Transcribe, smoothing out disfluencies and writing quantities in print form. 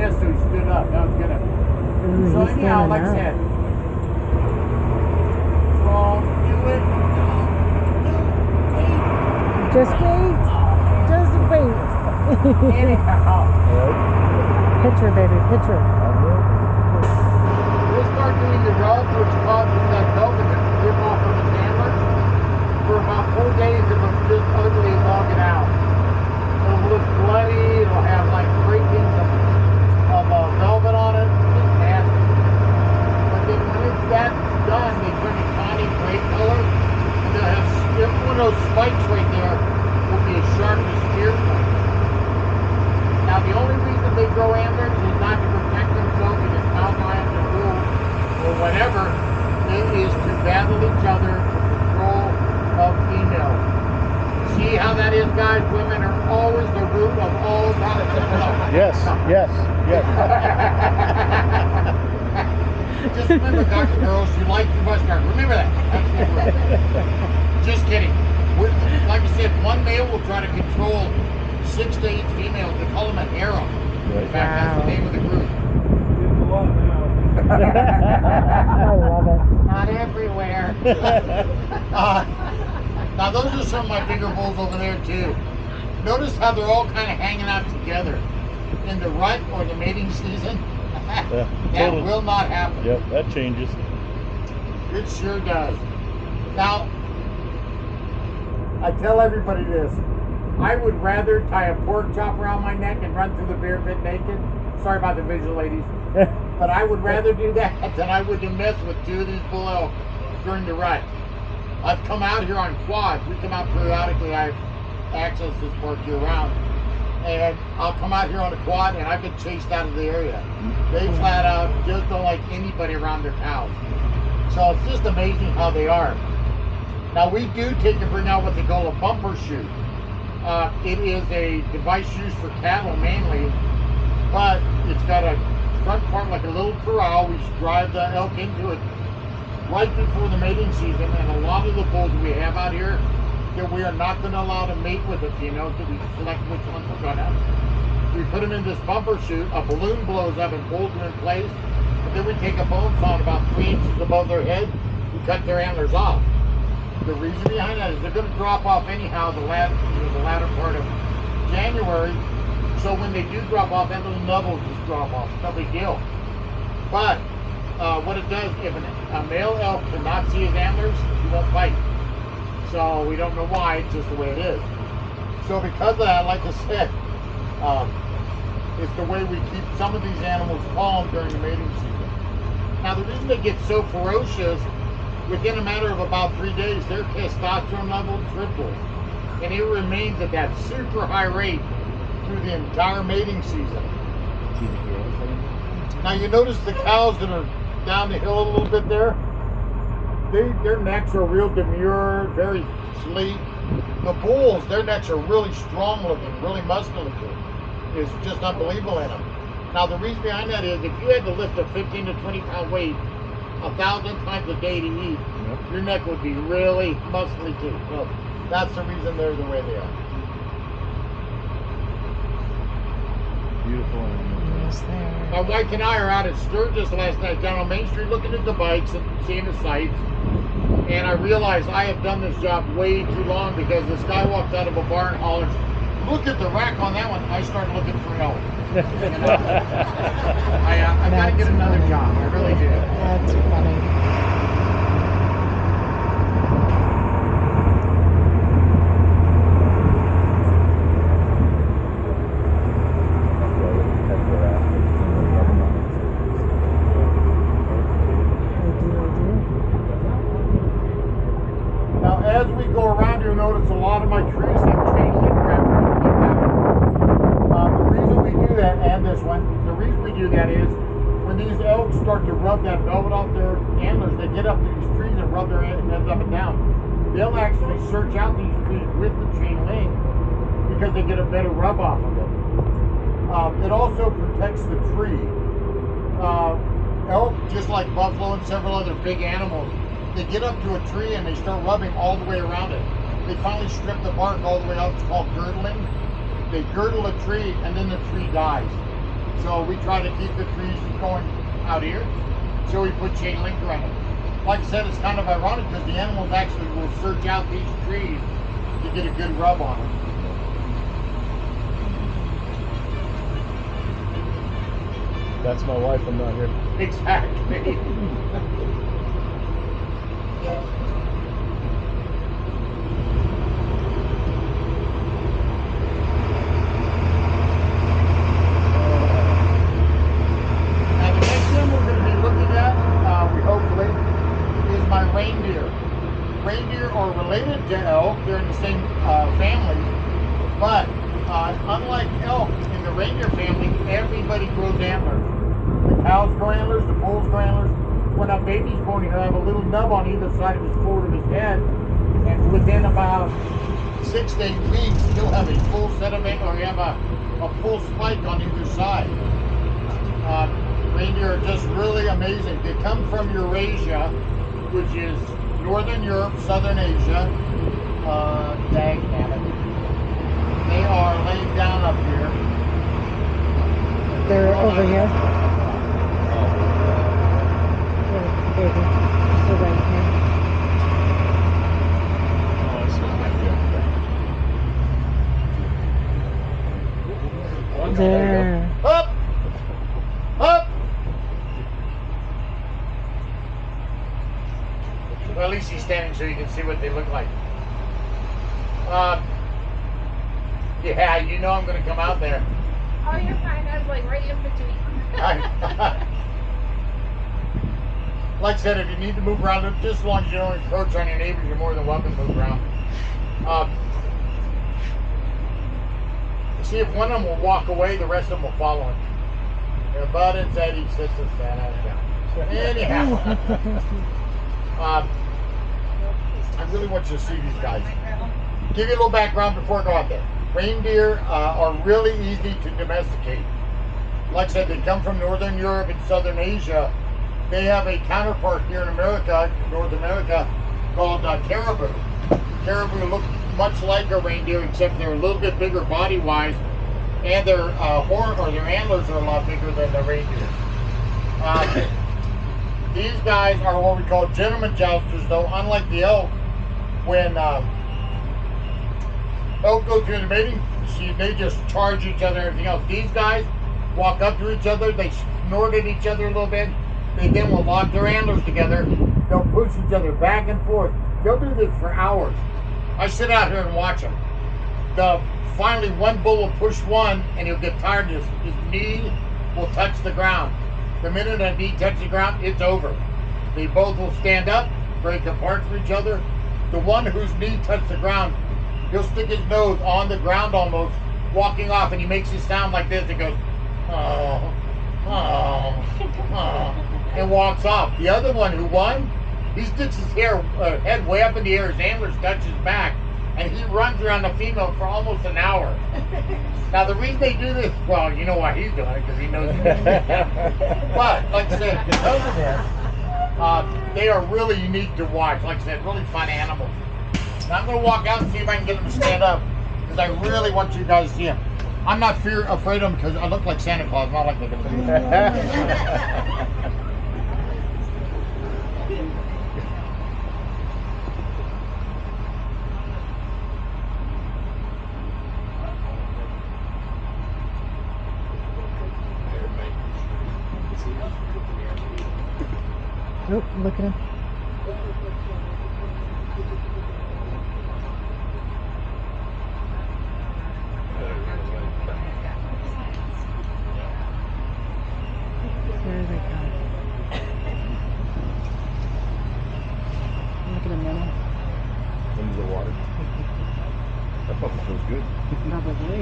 missed, so he stood up. That was good. So anyhow, like I said, don't do it. Just wait. Just wait. Anyhow. Picture, baby, picture. We'll start doing the rubs, which causes that velvet to rip off of his antlers. For about 4 days, it looks just ugly and long it out. It'll look bloody, it'll have like breakings of velvet on it. It's nasty. But then when it's that done, they turn a tawny gray color, and they'll have every one of those spikes right there will be as sharp as spear points. Now the only reason they grow antlers is not to protect themselves against mountain lions or wolves or whatever. It is to battle each other for control of females. See how that is, guys? Women are always the root of all conflict. Yes, yes, yes. Just remember, Dr. Girls, you like your mustache. Remember that. Just kidding. Like I said, one male will try to control 6 to 8 females. They call them a harem. Right. In fact, that's the name of the group. It's a lot now. I love it. Not everywhere. Now those are some of my bigger bulls over there too. Notice how they're all kind of hanging out together in the rut or the mating season. Yeah, That totally. will not happen. Yep, that changes. It sure does. Now, I tell everybody this. I would rather tie a pork chop around my neck and run through the bear pit naked. Sorry about the visual, ladies. But I would rather do that than I would to mess with 2 of these bull elk during the rut. I've come out here on quads. We come out periodically. I have access this park year round. And I'll come out here on a quad and I've been chased out of the area. They flat out just don't like anybody around their cows. So it's just amazing how they are. Now we do take and bring out what they call a bumper chute. It is a device used for cattle mainly, but it's got a front part like a little corral. We drive the elk into it right before the mating season, and a lot of the bulls we have out here that we are not going to allow to mate with the females, that we select which ones we're going to. We put them in this bumper chute, a balloon blows up and pulls them in place, and then we take a bone saw about 3 inches above their head, we cut their antlers off. The reason behind that is they're going to drop off anyhow the latter part of January, so when they do drop off, that little nub will just drop off. No big deal. But what it does, if a male elk cannot see his antlers, he won't fight. So we don't know why, it's just the way it is. So because of that, like I said, it's the way we keep some of these animals calm during the mating season. Now the reason they get so ferocious, within a matter of about 3 days, their testosterone level triples. And it remains at that super high rate through the entire mating season. Now you notice the cows that are down the hill a little bit there, their necks are real demure, very sleek. The bulls, their necks are really strong looking, really muscular. It's just unbelievable in them. Now the reason behind that is if you had to lift a 15 to 20 pound weight 1,000 times a day to eat, your neck would be really muscly too. So that's the reason they're the way they are. Beautiful animals. Yes, there. My wife and I are out at Sturgis last night down on Main Street looking at the bikes and seeing the sights. And I realized I have done this job way too long because this guy walked out of a bar and hollered, "Look at the rack on that one." I started looking for elk. And, I got to get another job. I really do. That's funny. Now, as we go around, you'll notice a lot of my trees have chain link wrapped around them. The reason we do that, and this one, the reason we do that is when these elk start to rub that velvet off their antlers, they get up to these trees and rub their heads up and down. They'll actually search out these trees with the chain link because they get a better rub off of it. It also protects the tree. Elk, just like buffalo and several other big animals, they get up to a tree and they start rubbing all the way around it. They finally strip the bark all the way out. It's called girdling. They girdle a tree and then the tree dies. So we try to keep the trees going out here. So we put chain link around it. Like I said, it's kind of ironic because the animals actually will search out these trees to get a good rub on them. That's my wife. I'm not here. Exactly. Now the next one we're going to be looking at, we hopefully, is my reindeer. Reindeer are related to elk. They're in the same family, but unlike elk, in the reindeer family, everybody grows antlers. The cows grow antlers, the bulls grow antlers. When a baby's born, he'll have a little nub on either side of his forward of his head, and within about 6 to 8 weeks, he'll have a full set of antlers, or you have a full spike on either side. Reindeer are just really amazing. They come from Eurasia, which is Northern Europe, Southern Asia. Dang nabbit. They are laid down up here. They're over here. Baby. They're right here. Oh, it's not like that. There. Up! Up! Well, at least he's standing so you can see what they look like. Yeah, you know I'm going to come out there. Oh, you're fine. I was like right in between. Like I said, if you need to move around, just as long as you don't encroach on your neighbors, you're more than welcome to move around. See, if one of them will walk away, the rest of them will follow him. Yeah, but instead he sits his fat ass down. Anyhow, I really want you to see these guys. Give you a little background before I go out there. Reindeer are really easy to domesticate. Like I said, they come from Northern Europe and Southern Asia. They have a counterpart here in America, North America, called caribou. Caribou look much like a reindeer, except they're a little bit bigger body-wise, and their horn or their antlers are a lot bigger than the reindeer. These guys are what we call gentleman jousters, though. Unlike the elk, when elk go through the mating, they just charge each other and everything else. These guys walk up to each other, they snort at each other a little bit, they then will lock their antlers together, they'll push each other back and forth. They'll do this for hours. I sit out here and watch them. Finally, one bull will push one, and he'll get tired. His knee will touch the ground. The minute a knee touches the ground, it's over. They both will stand up, break apart from each other. The one whose knee touched the ground, he'll stick his nose on the ground almost, walking off, and he makes a sound like this. It goes, oh, oh, oh, and walks off. The other one who won, he sticks his head way up in the air, his antlers touch his back, and he runs around the female for almost an hour. Now, the reason they do this, well, you know why he's doing it, because he knows. But, like I said, because of this, they are really unique to watch. Like I said, really fun animals. Now, I'm going to walk out and see if I can get them to stand up, because I really want you guys to see them. I'm not afraid of them because I look like Santa Claus, not like they're going to do it. Oh, look at him. There they go. Look at him now. Into the water. That puppy feels good. Probably.